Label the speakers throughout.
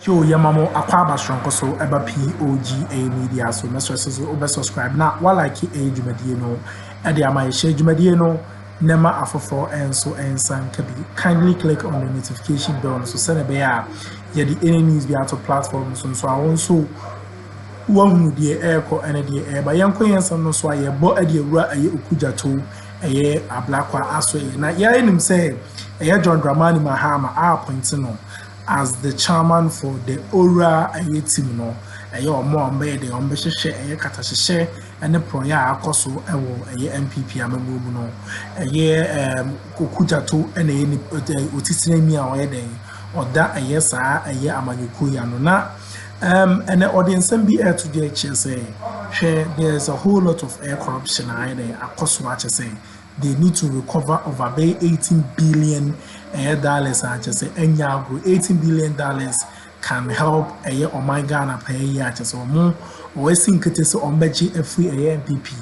Speaker 1: Yo, Yamamo Akwaba Stronko so eba POG Media so message so subscribe na while like age medino and the my share medino nema afofo enso ensan kabi kindly click on the notification bell so send a bear yeah the any news be out of platforms so I want so one with the air co and the air but yanko yensam no so aye bo ade ewura aye Okudzeto aye ablakwa aso na ya enim say aye John Dramani Mahama appoint no as the chairman for the Ora team no ayo mo mbe de ombe hwehwe aye katahwehwe ene proya akoso ewo aye NPP amamubu no aye Okudzeto ene ni otitire mi a oye den oda aye saa aye amanyuku ya no na and the audience be air to the say there's a whole lot of air corruption across what I say they need to recover over $18 billion I just say $18 billion can help a year or my Ghana pay year just or more or think it is on budget a free NPP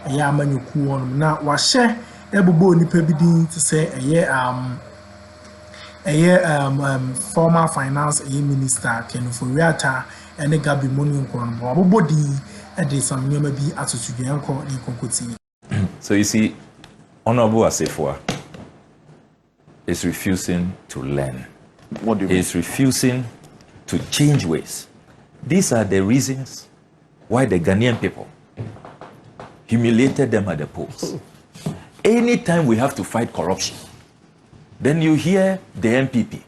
Speaker 1: a year man you cool now was share everybody to say a year former finance minister Ken Ofori and Gabby money on body and there's some maybe attitude in.
Speaker 2: So you see, Honorable Asefwa is refusing to learn.
Speaker 3: What do you mean?
Speaker 2: Is refusing to change ways. These are the reasons why the Ghanaian people humiliated them at the polls. Anytime we have to fight corruption, then you hear the NPP.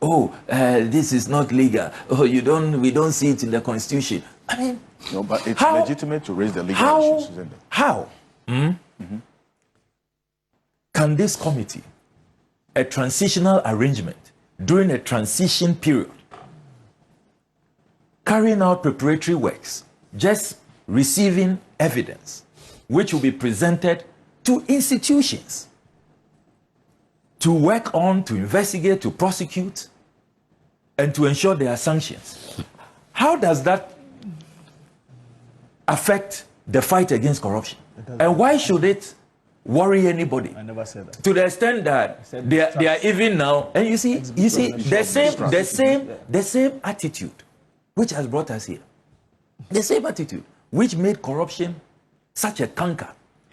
Speaker 2: Oh, this is not legal. Oh, we don't see it in the constitution. I mean,
Speaker 3: no, but it's legitimate to raise the legal issues, isn't it?
Speaker 2: How can this committee, a transitional arrangement during a transition period, carrying out preparatory works, just receiving evidence, which will be presented to institutions to work on, to investigate, to prosecute, and to ensure there are sanctions? How does that affect the fight against corruption? And why should it worry anybody?
Speaker 3: I never said that.
Speaker 2: To the extent that they are even now, and you see the same attitude which has brought us here, the same attitude which made corruption such a canker,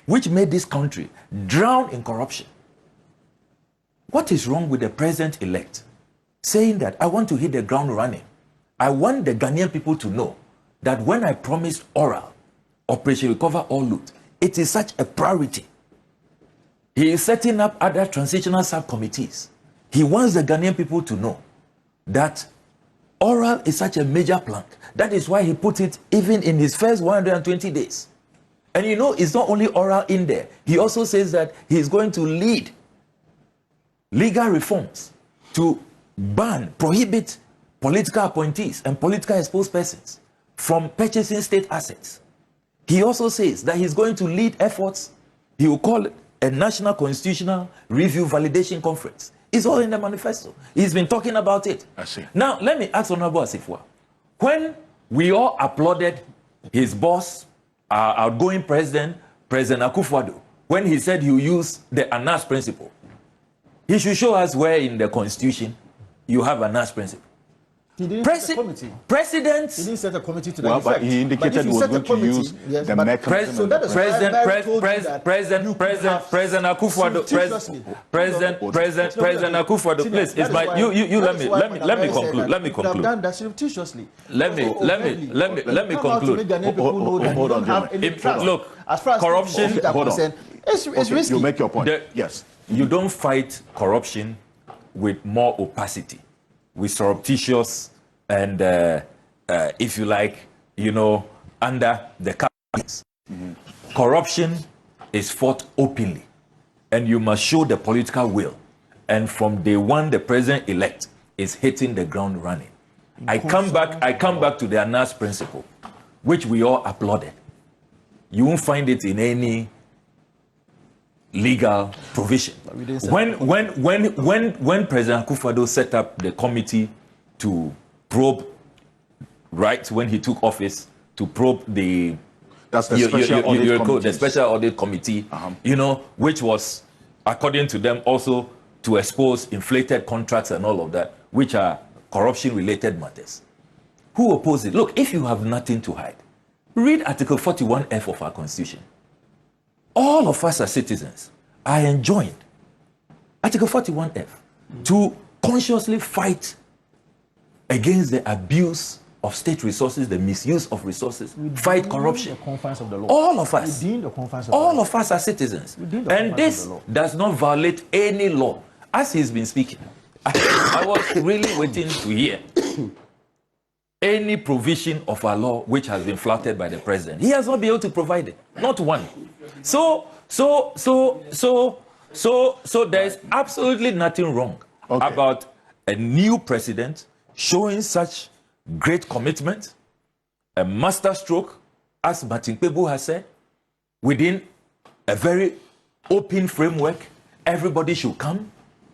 Speaker 2: which made this country drown in corruption. What is wrong with the president-elect saying that I want to hit the ground running? I want the Ghanaian people to know that when I promised oral, Operation Recover All Loot, it is such a priority. He is setting up other transitional subcommittees. He wants the Ghanaian people to know that oral is such a major plank. That is why he put it even in his first 120 days. And you know, it's not only oral in there. He also says that he is going to lead legal reforms to prohibit political appointees and politically exposed persons from purchasing state assets. He also says that he's going to lead efforts, he will call it a National Constitutional Review Validation Conference. It's all in the manifesto. He's been talking about it.
Speaker 3: I see.
Speaker 2: Now, let me ask Honorable Asefwa. When we all applauded his boss, our outgoing President Akuffo, when he said he will use the Aṛڕėst principle, he should show us where in the Constitution you have an Aṛṛėst principle.
Speaker 4: He didn't set a committee.
Speaker 2: President.
Speaker 4: He didn't set a committee to that
Speaker 3: Well, but he indicated he was going to use the mechanism.
Speaker 4: So that is
Speaker 2: President Akuffo, President Akuffo, please, it's my you let me conclude. Let me conclude.
Speaker 4: Done that surreptitiously.
Speaker 2: Let me conclude.
Speaker 3: Hold on.
Speaker 2: Look,
Speaker 4: as far as
Speaker 2: corruption.
Speaker 3: Hold on.
Speaker 4: It's risky.
Speaker 3: You make your point. Yes.
Speaker 2: You don't fight corruption with more opacity, with surreptitious and, if you like, under the carpet. Corruption is fought openly, and you must show the political will. And from day one, the president-elect is hitting the ground running. I come back to the Aṛṛėst principle, which we all applauded. You won't find it in any legal provision. When President Akuffo set up the committee to probe, right when he took office, to probe the special audit committee, which was, according to them, also to expose inflated contracts and all of that, which are corruption-related matters. Who oppose it? Look, if you have nothing to hide, read Article 41F of our Constitution. All of us as citizens are enjoined, Article 41F, to consciously fight against the abuse of state resources, the misuse of resources, fight corruption.
Speaker 4: The confines of the law.
Speaker 2: All of us.
Speaker 4: Within the confines of
Speaker 2: all
Speaker 4: the law.
Speaker 2: of us are citizens.
Speaker 4: The
Speaker 2: And this does not violate any law. As he's been speaking, I was really waiting to hear any provision of our law which has been flouted by the president. He has not been able to provide it. Not one. So there is absolutely nothing wrong about a new president showing such great commitment, a master stroke, as Martin Kpebu has said, within a very open framework. Everybody should come,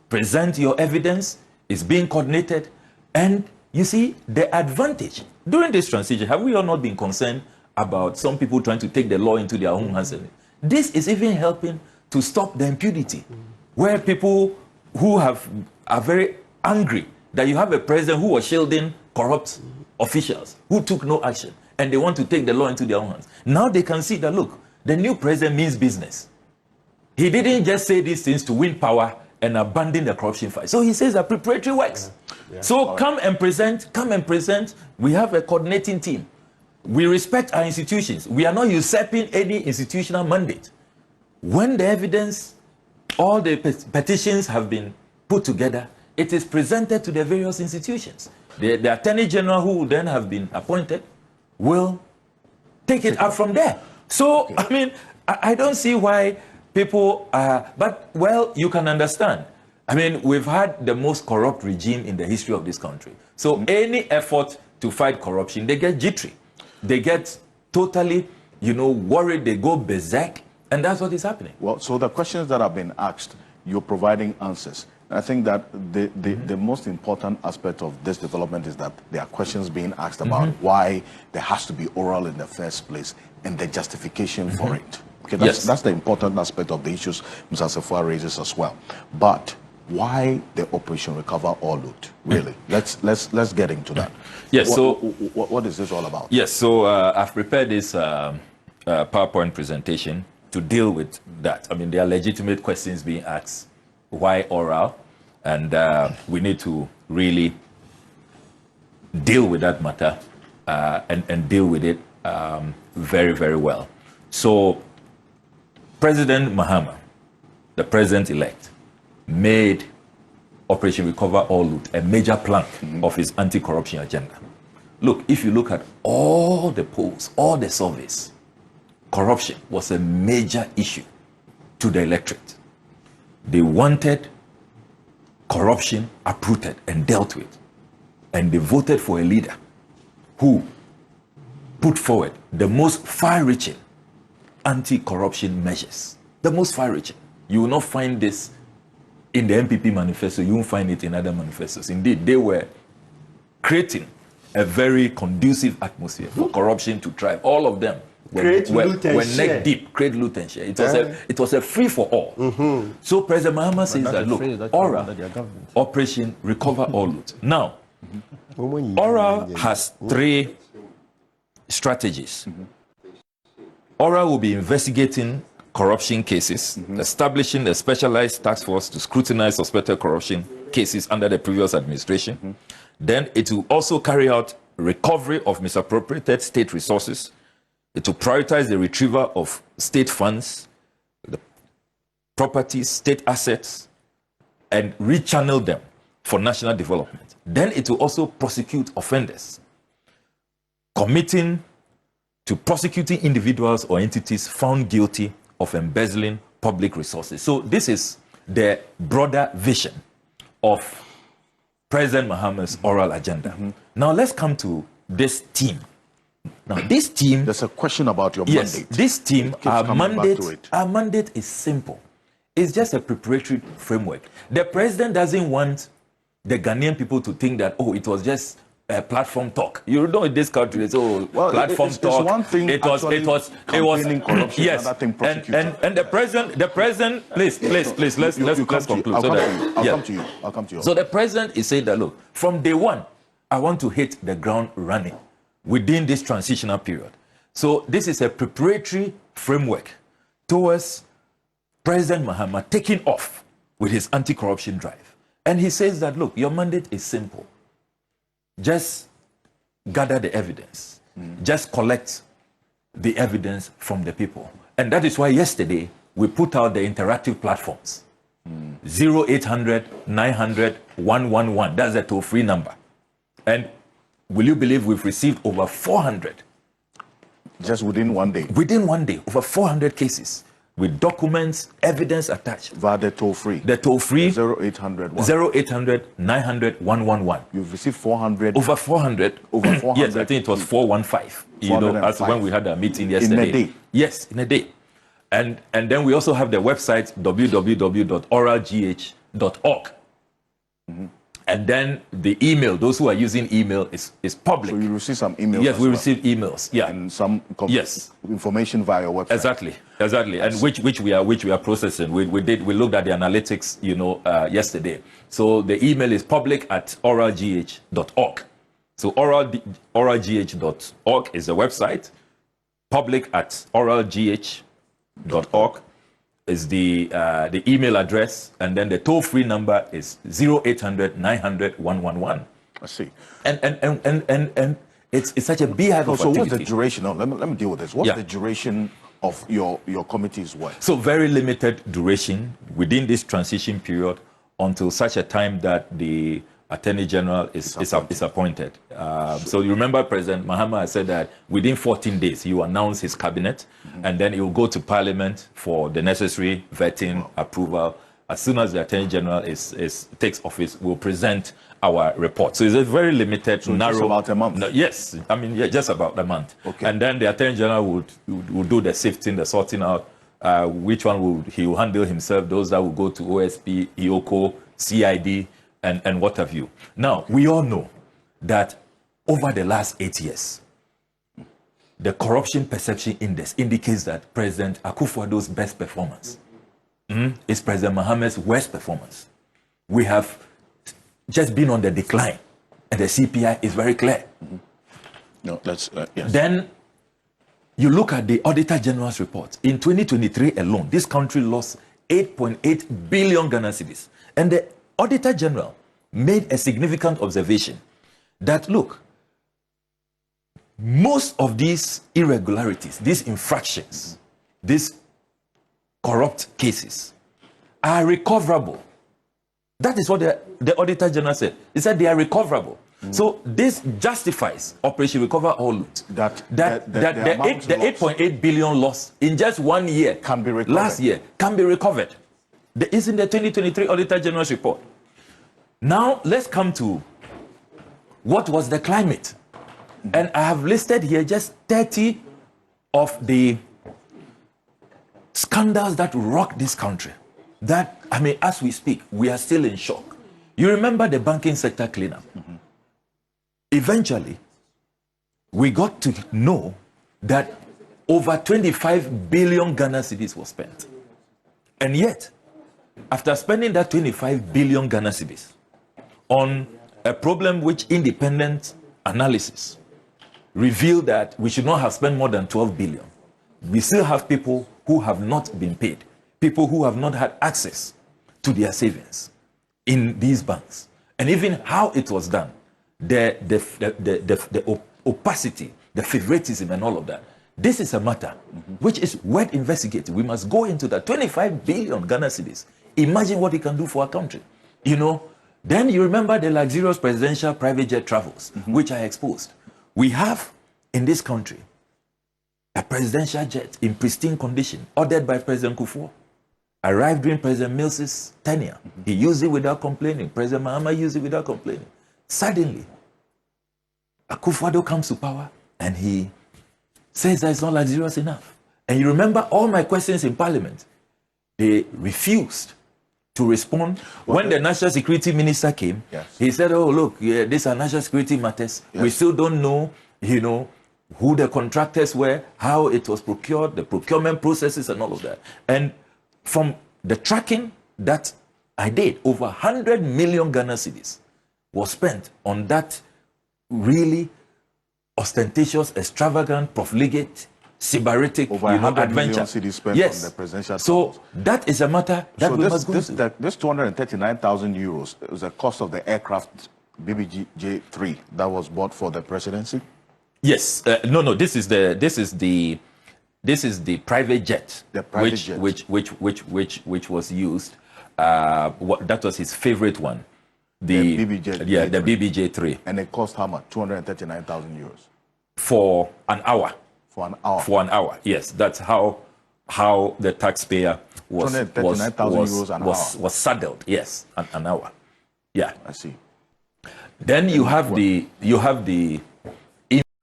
Speaker 2: present your evidence, it's being coordinated. And you see, the advantage during this transition, have we all not been concerned about some people trying to take the law into their own hands? This is even helping to stop the impunity, where people who are very angry that you have a president who was shielding corrupt officials who took no action, and they want to take the law into their own hands. Now they can see that, look, the new president means business. He didn't just say these things to win power and abandon the corruption fight. So he says that preparatory works. So come and present. We have a coordinating team. We respect our institutions. We are not usurping any institutional mandate. When the evidence, all the petitions have been put together, it is presented to the various institutions. The Attorney General, who then have been appointed, will take it up from there. So, I mean, I don't see why people are, but, well, you can understand. I mean, we've had the most corrupt regime in the history of this country. So any effort to fight corruption, they get jittery. They get totally, worried. They go berserk. And that's what is happening.
Speaker 3: Well, so the questions that have been asked, you're providing answers. I think that the most important aspect of this development is that there are questions being asked about why there has to be oral in the first place and the justification for it. Okay, that's the important aspect of the issues Mr. Sefua raises as well. But why the Operation Recover All Loot? Really, let's get into that.
Speaker 2: Yes.
Speaker 3: What is this all about?
Speaker 2: Yes. So I've prepared this PowerPoint presentation to deal with that. I mean, there are legitimate questions being asked. Why oral? And we need to really deal with that matter and deal with it very, very well. So President Mahama, the president-elect, made Operation Recover All Loot a major plank of his anti-corruption agenda. Look, if you look at all the polls, all the surveys, corruption was a major issue to the electorate. They wanted corruption uprooted and dealt with. And they voted for a leader who put forward the most far-reaching anti-corruption measures. The most far-reaching. You will not find this in the NPP manifesto. You won't find it in other manifestos. Indeed, they were creating a very conducive atmosphere for corruption to thrive. All of them were neck deep, create loot and share. It was a free for all. So President Mahama says that, look, Operation Recover All Loot. Now, Oral has three strategies. Oral will be investigating corruption cases, establishing a specialized task force to scrutinize suspected corruption cases under the previous administration. Then it will also carry out recovery of misappropriated state resources. It will prioritize the retrieval of state funds, the properties, state assets, and rechannel them for national development. Then it will also prosecute offenders, committing to prosecuting individuals or entities found guilty of embezzling public resources. So this is the broader vision of President Mahama's oral agenda. Now let's come to this team. Now this team...
Speaker 3: There's a question about your mandate.
Speaker 2: This team, our mandate is simple. It's just a preparatory framework. The president doesn't want the Ghanaian people to think that, oh, it was just platform talk. You know, in this country, it's all platform talk.
Speaker 3: It's one thing. It was corruption.
Speaker 2: Yes.
Speaker 3: Thing
Speaker 2: and the president, please, let's conclude.
Speaker 3: I'll come to you.
Speaker 2: So the president is saying that, look, from day one, I want to hit the ground running within this transitional period. So this is a preparatory framework towards President Mahama taking off with his anti-corruption drive. And he says that, look, your mandate is simple. Just gather the evidence. Just collect the evidence from the people. And that is why yesterday we put out the interactive platforms. 0800 900 111. That's a toll-free number. And will you believe we've received over 400?
Speaker 3: Just within 1 day?
Speaker 2: Within 1 day, over 400 cases with documents, evidence attached.
Speaker 3: Via the toll-free?
Speaker 2: The toll-free.
Speaker 3: 0800
Speaker 2: 0800 900 111.
Speaker 3: You've received 400?
Speaker 2: Over 400.
Speaker 3: Over 400?
Speaker 2: Yes, I think it was 415. You know, that's when we had a meeting yesterday.
Speaker 3: In a day?
Speaker 2: Yes, in a day. And then we also have the website www.oralgh.org. And then the email, those who are using email is public.
Speaker 3: So you receive some emails?
Speaker 2: Yes, we receive emails. Yeah.
Speaker 3: And some information via your website.
Speaker 2: Exactly. And which we are processing. We looked at the analytics, you know, yesterday. So the email is public at oralgh.org. So oralgh.org is the website. Public at oralgh.org is the email address, and then the toll-free number is 0800 900 111.
Speaker 3: I see.
Speaker 2: And it's such a beehive of
Speaker 3: activity.
Speaker 2: What's
Speaker 3: the duration? No, let me deal with this. What's the duration of your committee's work? So
Speaker 2: very limited duration within this transition period until such a time that the Attorney General is appointed. So you remember President Mahama said that within 14 days he will announce his cabinet, and then he will go to Parliament for the necessary vetting, approval. As soon as the Attorney General takes office, we'll present our report. So it's a very limited, narrow.
Speaker 3: Just about a month.
Speaker 2: Yes, I mean, yeah, just about a month.
Speaker 3: Okay.
Speaker 2: And then the Attorney General would do the sifting, the sorting out. Which one he will handle himself? Those that will go to OSP, EOCO, CID. And what have you. Now, we all know that over the last 8 years, the corruption perception index indicates that President Akuffo's best performance is President Mahama's worst performance. We have just been on the decline, and the CPI is very clear.
Speaker 3: No, let's, yes.
Speaker 2: Then you look at the Auditor General's report. In 2023 alone, this country lost 8.8 billion Ghana cedis. And the Auditor General made a significant observation that, look, most of these irregularities, these infractions, these corrupt cases are recoverable. That is what the Auditor General said. He said they are recoverable. So this justifies Operation Recover All Loot. The 8.8 billion loss in just 1 year,
Speaker 3: can be recovered.
Speaker 2: Last year, can be recovered. It's in the 2023 Auditor General's report. Now, let's come to what was the climate. And I have listed here just 30 of the scandals that rocked this country. That, I mean, as we speak, we are still in shock. You remember the banking sector cleanup? Eventually, we got to know that over 25 billion Ghana cedis was spent. And yet, after spending that 25 billion Ghana cedis on a problem which independent analysis revealed that we should not have spent more than 12 billion, we still have people who have not been paid, people who have not had access to their savings in these banks. And even how it was done, the opacity, the favoritism and all of that. This is a matter which is worth investigating. We must go into that. 25 billion Ghana cedis. Imagine what it can do for our country. You know, then you remember the luxurious presidential private jet travels, which are exposed. We have in this country a presidential jet in pristine condition, ordered by President Akuffo, arrived during President Mills's tenure. He used it without complaining. President Mahama used it without complaining. Suddenly, Akuffo comes to power and he says that it's not luxurious enough. And you remember all my questions in Parliament. They refused to respond. When the National Security Minister came, he said, oh, look, these are national security matters. We still don't know, you know, who the contractors were, how it was procured, the procurement processes and all of that. And from the tracking that I did, over 100 million Ghana cedis was spent on that really ostentatious, extravagant, profligate, sybaritic,
Speaker 3: over
Speaker 2: adventure.
Speaker 3: Spent on the presidential
Speaker 2: so that is a matter that we must go
Speaker 3: into. This 239,000 euros is the cost of the aircraft BBJ3 that was bought for the presidency.
Speaker 2: Yes, no. This is the private jet, which was used. That was his favorite one. The BBJ, the BBJ3.
Speaker 3: And it cost how much? 239,000 euros
Speaker 2: for an hour.
Speaker 3: For an hour.
Speaker 2: For an hour. Yes, that's how the taxpayer was saddled. Yes, an hour. Yeah,
Speaker 3: I see.
Speaker 2: Then you have the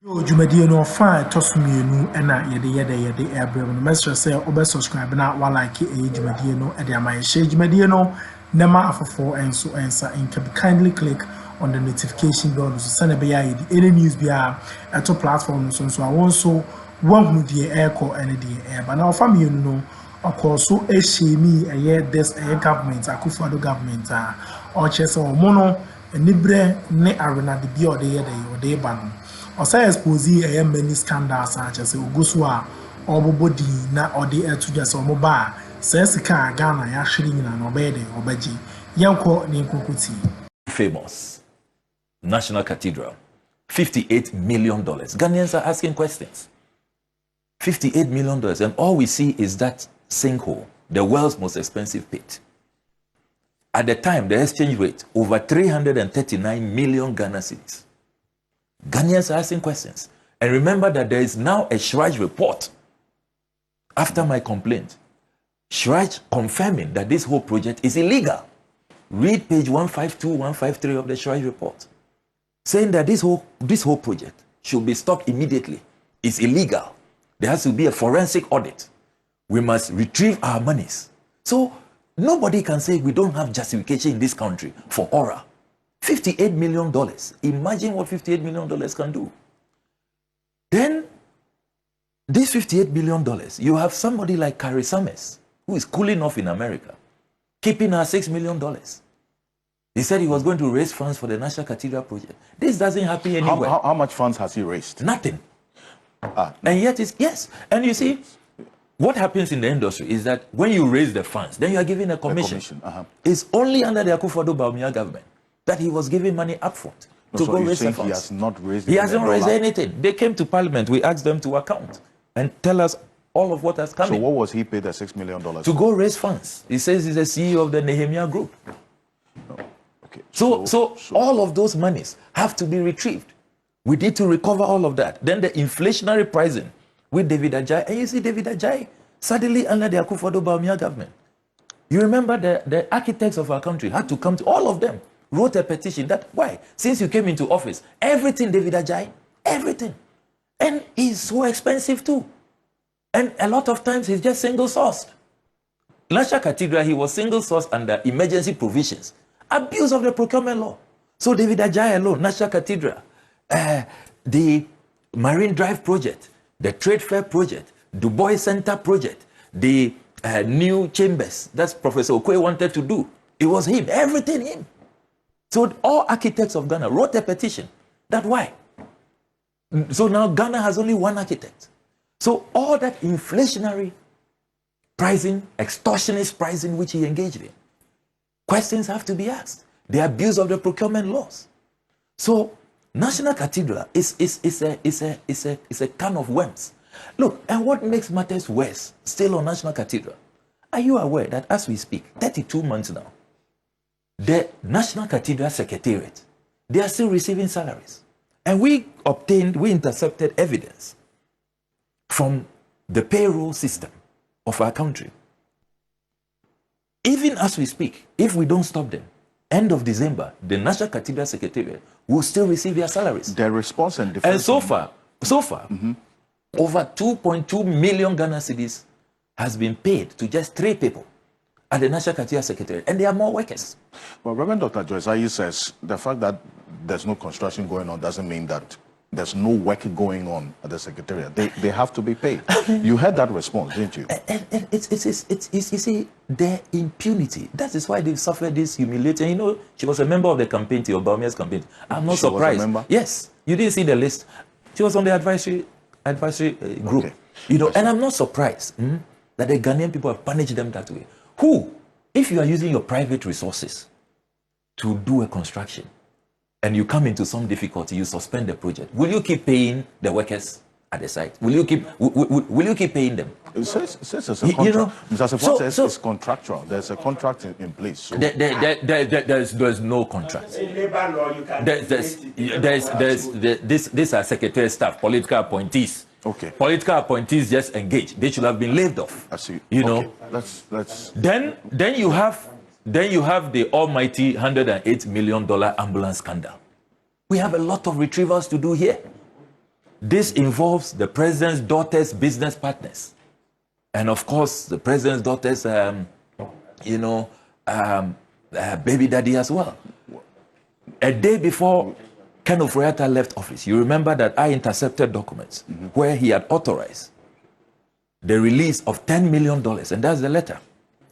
Speaker 1: Jumadi no fine toss me no ena yede airbrem no mestre say obe subscribe na wa like jumadi no e dey my share jumadi no nema afofo enso ensa and can kindly click on the notification bell so send be any news bia to platform so I want so one with the air call and the air but now family no of course so e shemi this government Akuffo government or chese o mono enibre ne arena de bi o de ba no o say expose many scandals such as ogusu a obobodi na ode etu just o mo ba says ka Ghana ya hwere nyina no be de obaji yanko ne nkokuti
Speaker 2: famous National Cathedral, $58 million. Ghanaians are asking questions. $58 million, and all we see is that sinkhole, the world's most expensive pit. At the time, the exchange rate over 339 million Ghana cedis. Ghanaians are asking questions. And remember that there is now a Aṛڕێست report after my complaint. Aṛڕێست confirming that this whole project is illegal. Read page 152, 153 of the Aṛڕێست report, saying that this whole project should be stopped immediately. It's illegal. There has to be a forensic audit. We must retrieve our monies. So nobody can say we don't have justification in this country for aura. $58 million. Imagine what $58 million can do. Then, this $58 million, you have somebody like Carrie Summers, who is cooling off in America, keeping her $6 million. He said he was going to raise funds for the National Cathedral project. This doesn't happen anywhere.
Speaker 3: How much funds has he raised?
Speaker 2: Nothing. And yet it's, yes. And you see, what happens in the industry is that when you raise the funds, then you are given a commission. It's only under the Akuffo Bawumia government that he was giving money upfront to go raise the funds.
Speaker 3: He has not raised
Speaker 2: He hasn't raised anything. They came to Parliament. We asked them to account and tell us all of what has come in.
Speaker 3: So what was he paid the $6 million
Speaker 2: to go raise funds? He says he's the CEO of the Nehemiah Group.
Speaker 3: No. Okay.
Speaker 2: So all of those monies have to be retrieved. We need to recover all of that. Then the inflationary pricing with David Adjaye. And you see David Adjaye suddenly under the Akuffo Bawumia government. You remember the architects of our country had to come to, all of them wrote a petition that, why? Since you came into office, everything David Adjaye, everything. And he's so expensive too. And a lot of times he's just single-sourced. National Cathedral, he was single-sourced under emergency provisions. Abuse of the procurement law. So David Adjaye alone, National Cathedral, the Marine Drive project, the Trade Fair project, Du Bois Center project, the new chambers that Professor Okwe wanted to do. It was him, everything him. So all architects of Ghana wrote a petition. That why? So now Ghana has only one architect. So all that inflationary pricing, extortionist pricing which he engaged in, questions have to be asked. The abuse of the procurement laws. So National Cathedral is a can of worms. Look, and what makes matters worse, still on National Cathedral, are you aware that as we speak, 32 months now, the National Cathedral Secretariat, they are still receiving salaries. And we intercepted evidence from the payroll system of our country. Even as we speak, if we don't stop them, end of December, the National Cathedral Secretariat will still receive their salaries.
Speaker 3: Their response and defense.
Speaker 2: And so far, over 2.2 million Ghana cedis has been paid to just 3 people. at the National Cathedral Secretariat, and there are more workers.
Speaker 3: Well, Reverend Dr. Joyce Ayi says the fact that there's no construction going on doesn't mean that there's no work going on at the Secretariat. They have to be paid. You heard that response, didn't you?
Speaker 2: And it's you see, their impunity. That is why they suffered this humiliating. You know, she was a member of the campaign team, of Bawumia's campaign. I'm not surprised.
Speaker 3: Was a member?
Speaker 2: Yes, you didn't see the list. She was on the advisory group.
Speaker 3: Okay.
Speaker 2: You know, and I'm not surprised that the Ghanaian people have punished them that way. Who, if you are using your private resources to do a construction, and you come into some difficulty, you suspend the project, will you keep paying the workers at the site? Will you keep paying them?
Speaker 3: It says it's a contract.
Speaker 2: You know,
Speaker 3: Mr. Sefo says it's contractual. There's a contract in place. So.
Speaker 2: There's no contract. These are secretary staff, political appointees.
Speaker 3: Okay.
Speaker 2: Political appointees just engaged. They should have been laid off.
Speaker 3: I see.
Speaker 2: You
Speaker 3: okay.
Speaker 2: know.
Speaker 3: Let's.
Speaker 2: Then you have the almighty $108 million ambulance scandal. We have a lot of retrievals to do here. This involves the president's daughter's business partners. And of course, the president's daughter's, baby daddy as well. A day before Ken Ofori left office, you remember that I intercepted documents where he had authorized the release of $10 million, and that's the letter.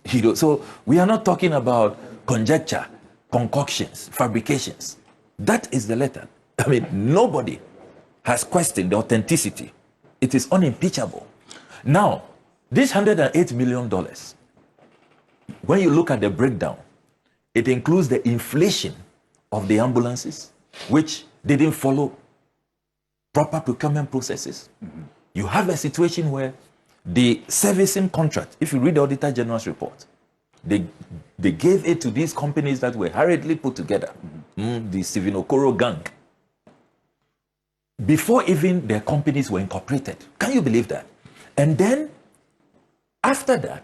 Speaker 2: You know, so we are not talking about conjecture, concoctions, fabrications. That is the letter. I mean, nobody has questioned the authenticity. It is unimpeachable. Now, this $108 million, when you look at the breakdown, it includes the inflation of the ambulances, which didn't follow proper procurement processes. You have a situation where the servicing contract, if you read the Auditor General's report, they gave it to these companies that were hurriedly put together, the Stephen Okoro gang, before even their companies were incorporated. Can you believe that? And then, after that,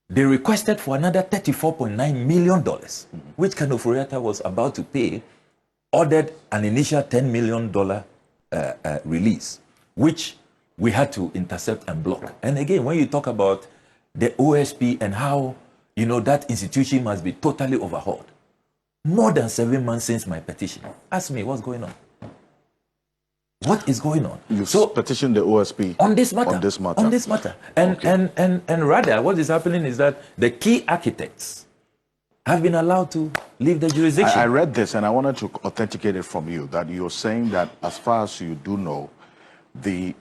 Speaker 2: they requested for another $34.9 million, which Ken Ofori was about to pay, ordered an initial $10 million release, which we had to intercept and block. And again, when you talk about the OSP and how, you know, that institution must be totally overhauled. More than 7 months since my petition. Ask me, what's going on? What is going on?
Speaker 3: You petitioned the OSP
Speaker 2: on this matter.
Speaker 3: On this matter.
Speaker 2: On this matter. And,
Speaker 3: okay.
Speaker 2: and rather, what is happening is that the key architects have been allowed to leave the jurisdiction.
Speaker 3: I read this and I wanted to authenticate it from you, that you're saying that as far as you do know, the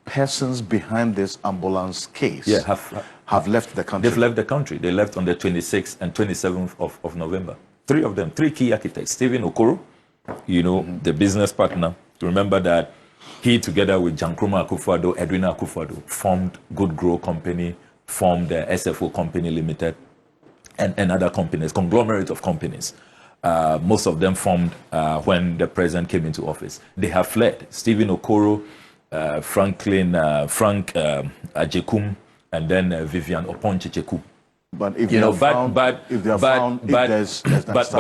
Speaker 3: persons behind this ambulance case have left the country.
Speaker 2: They've left the country. They left on the 26th and 27th of November. Three of them, three key architects. Stephen Okoro, you know, the business partner. Remember that he, together with Akroma Akuffo, Edwina Akuffo, formed Good Grow Company, formed the SFO Company Limited, and other companies, conglomerate of companies. Most of them formed when the president came into office. They have fled. Stephen Okoro, Frank Ajekum, and then Vivian Oponchecheku.
Speaker 3: But if you
Speaker 2: but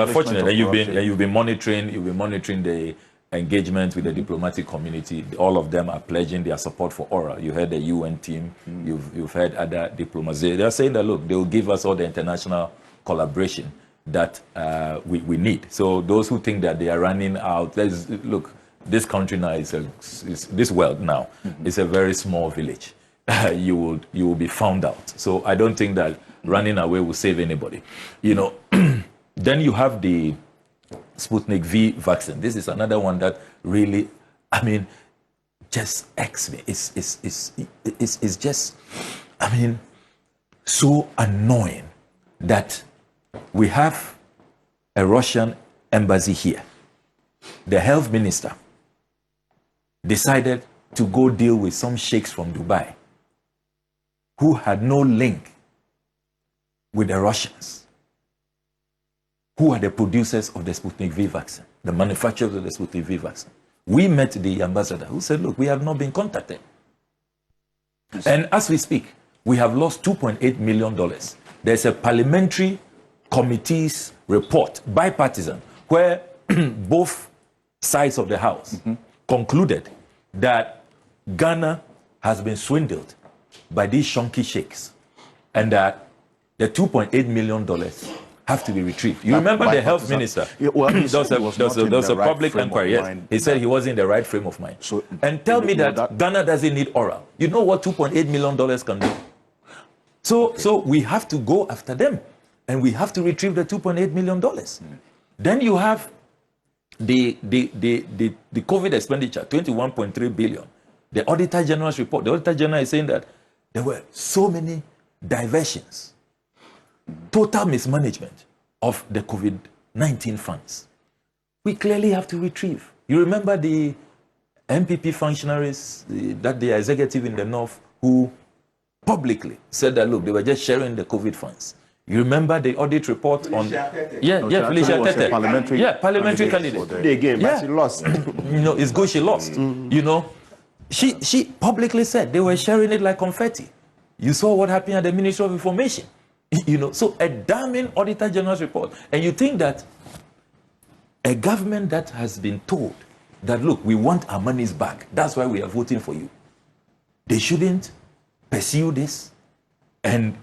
Speaker 2: fortunately, you've been monitoring the engagement with the diplomatic community. All of them are pledging their support for ORA. You heard the UN team. You've heard other diplomats. They are saying that, look, they will give us all the international collaboration that we need. So those who think that they are running out, look, this country now this world now is a very small village. You will be found out. So I don't think that running away will save anybody. You know, then you have the Sputnik V vaccine. This is another one that really, I mean, just X me. It's just, I mean, so annoying that we have a Russian embassy here. The health minister decided to go deal with some sheikhs from Dubai who had no link with the Russians, who are the producers of the Sputnik V vaccine, the manufacturers of the Sputnik V vaccine. We met the ambassador who said, look, we have not been contacted. And as we speak, we have lost $2.8 million. There's a parliamentary committee's report, bipartisan, where both sides of the House concluded that Ghana has been swindled by these shonky sheikhs, and that the $2.8 million have to be retrieved. You remember the health minister?
Speaker 3: Yeah, well,
Speaker 2: there was a public inquiry. Yes. He said he wasn't in the right frame of mind.
Speaker 3: So,
Speaker 2: and tell me that Ghana doesn't need oral. You know what $2.8 million can do? So we have to go after them, and we have to retrieve the $2.8 million. Then you have the COVID expenditure, 21.3 billion. The Auditor General's report. The Auditor General is saying that there were so many diversions, total mismanagement of the COVID-19 funds. We clearly have to retrieve. You remember the NPP functionaries, that the executive in the North, who publicly said that, look, they were just sharing the COVID funds. You remember the audit report on... Felicia Tete. Parliamentary candidate.
Speaker 4: The game, but she lost.
Speaker 2: It's good she lost. She publicly said they were sharing it like confetti. You saw what happened at the Ministry of Information. So a damning Auditor General's report. And you think that a government that has been told that, look, we want our monies back, that's why we are voting for you, they shouldn't pursue this and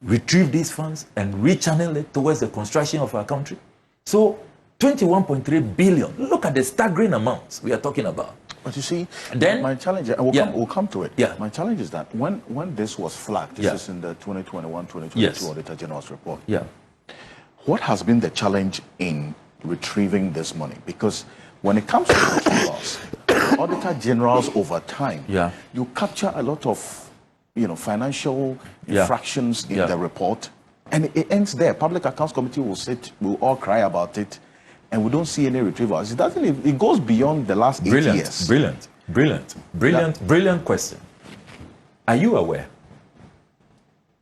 Speaker 2: retrieve these funds and rechannel it towards the construction of our country? So 21.3 billion. Look at the staggering amounts we are talking about.
Speaker 3: But you see,
Speaker 2: then
Speaker 3: my challenge, and we'll come to it.
Speaker 2: Yeah.
Speaker 3: My challenge is that when this was flagged, this is in the 2021-2022 Auditor General's report. What has been the challenge in retrieving this money? Because when it comes to controllers, Auditor Generals over time, you capture a lot of financial infractions in the report, and it ends there. Public Accounts Committee will sit, we'll all cry about it, and we don't see any retrievals. It goes beyond the last 8 years.
Speaker 2: Brilliant question. Are you aware?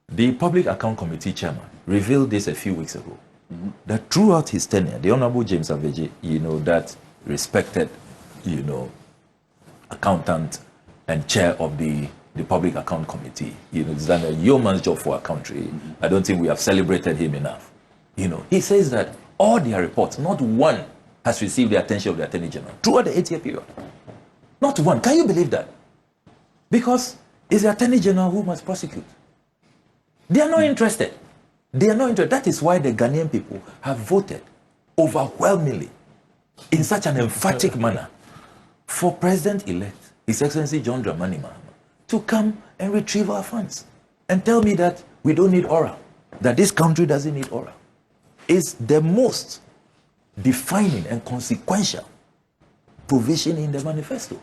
Speaker 2: The Public Account Committee chairman revealed this a few weeks ago, that throughout his tenure, the Honorable James Aveji, that respected, accountant and chair of the Public Account Committee, he's done a yeoman's job for our country. I don't think we have celebrated him enough. He says that all their reports, not one has received the attention of the Attorney General throughout the 8-year period. Not one. Can you believe that? Because it's the Attorney General who must prosecute. They are not interested. They are not interested. That is why the Ghanaian people have voted overwhelmingly in such an emphatic manner for President-elect, His Excellency John Dramani Mahama, to come and retrieve our funds and tell me that we don't need oral, that this country doesn't need oral. Is the most defining and consequential provision in the manifesto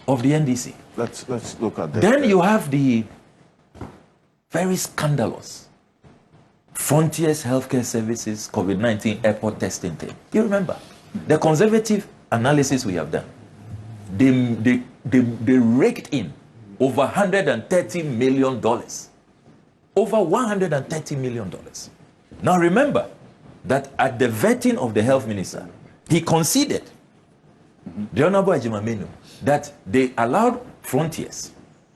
Speaker 2: of the NDC.
Speaker 3: Let's look at that.
Speaker 2: Then you have the very scandalous Frontiers Healthcare Services COVID-19 airport testing thing. You remember the conservative analysis we have done. They raked in over $130 million. Over $130 million. Now remember that at the vetting of the health minister, he conceded, the Honorable Ajimamenu, that they allowed Frontiers,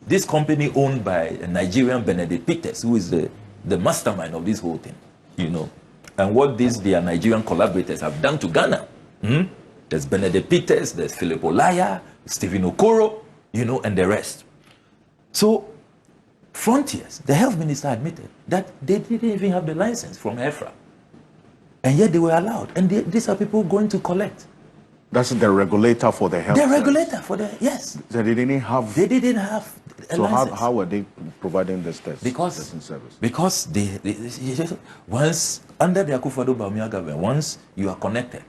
Speaker 2: this company owned by a Nigerian Benedict Peters, who is the mastermind of this whole thing, and what their Nigerian collaborators have done to Ghana. There's Benedict Peters, there's Philip Olaya, Stephen Okoro, and the rest. So Frontiers, the health minister admitted that they didn't even have the license from EFRA. And yet they were allowed. And these are people going to collect.
Speaker 3: That's the regulator for the health.
Speaker 2: The regulator for the, yes.
Speaker 3: So they didn't have.
Speaker 2: They didn't have a
Speaker 3: so
Speaker 2: license.
Speaker 3: how were they providing this testing service? Because
Speaker 2: they once under the Akuffo Bawumia government, once you are connected,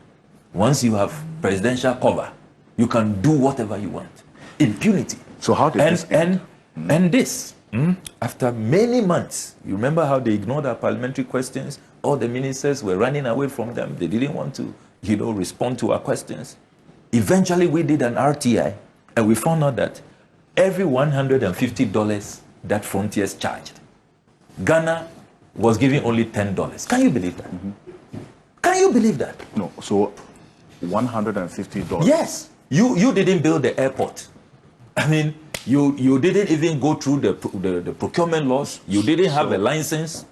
Speaker 2: once you have presidential cover, you can do whatever you want. Impunity.
Speaker 3: So how did this end?
Speaker 2: And this, after many months, you remember how they ignored our parliamentary questions? All the ministers were running away from them. They didn't want to, respond to our questions. Eventually, we did an RTI, and we found out that every $150 that Frontiers charged, Ghana was giving only $10. Can you believe that? Can you believe that?
Speaker 3: No. So $150.
Speaker 2: Yes. You didn't build the airport. I mean, you didn't even go through the procurement laws. You didn't have a license,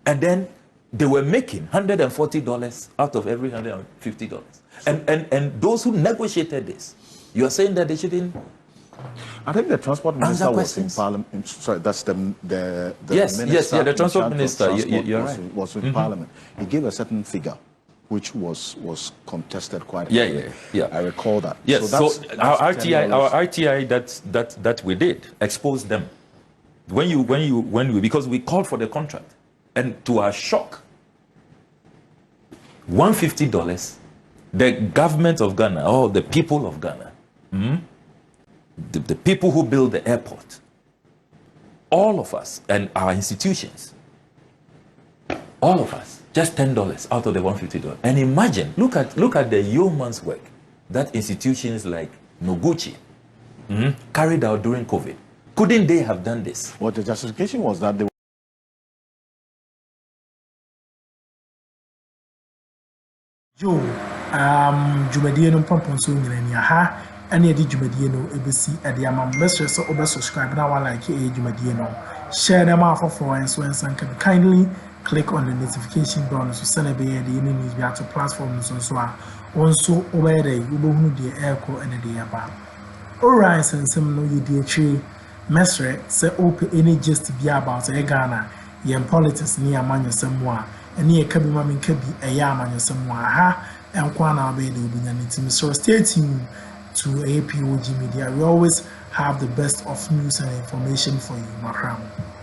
Speaker 2: and then they were making $140 out of every $150. And those who negotiated this, you are saying that they shouldn't
Speaker 3: I think the transport minister was
Speaker 2: questions?
Speaker 3: in parliament. Sorry, that's the
Speaker 2: yes,
Speaker 3: minister.
Speaker 2: yeah, the transport
Speaker 3: in charge of
Speaker 2: minister.
Speaker 3: transport
Speaker 2: You're
Speaker 3: was,
Speaker 2: right.
Speaker 3: was in parliament. He gave a certain figure, which was contested quite.
Speaker 2: Yeah.
Speaker 3: I recall that.
Speaker 2: Yes. So,
Speaker 3: that's
Speaker 2: our
Speaker 3: $10.
Speaker 2: RTI that we did exposed them. When we because we called for the contract, and to our shock, $150. The government of Ghana, or the people of Ghana, the people who build the airport, all of us and our institutions, all of us, just $10 out of the $150. And imagine, look at the yeoman's work that institutions like Noguchi carried out during COVID. Couldn't they have done this?
Speaker 3: Well, the justification was that they
Speaker 1: Yo, Jumadie no pompon so nyina ha ene edi Jumadie no ebesi ede ama mesre so obe subscribe na one like Jumadie no share them out for and so and can kindly click on the notification bell so send be the any news be to platform so also over there you go hunu the echo and the aba alright sensem no you dey tree mesre say open any just be about Ghana yen politics ni amanyesem a ene eka bi ma menka bi eya amanyesem a ha enkwa na be the obinya team. So stay tuned to POG Media. We always have the best of news and information for you, Akroma.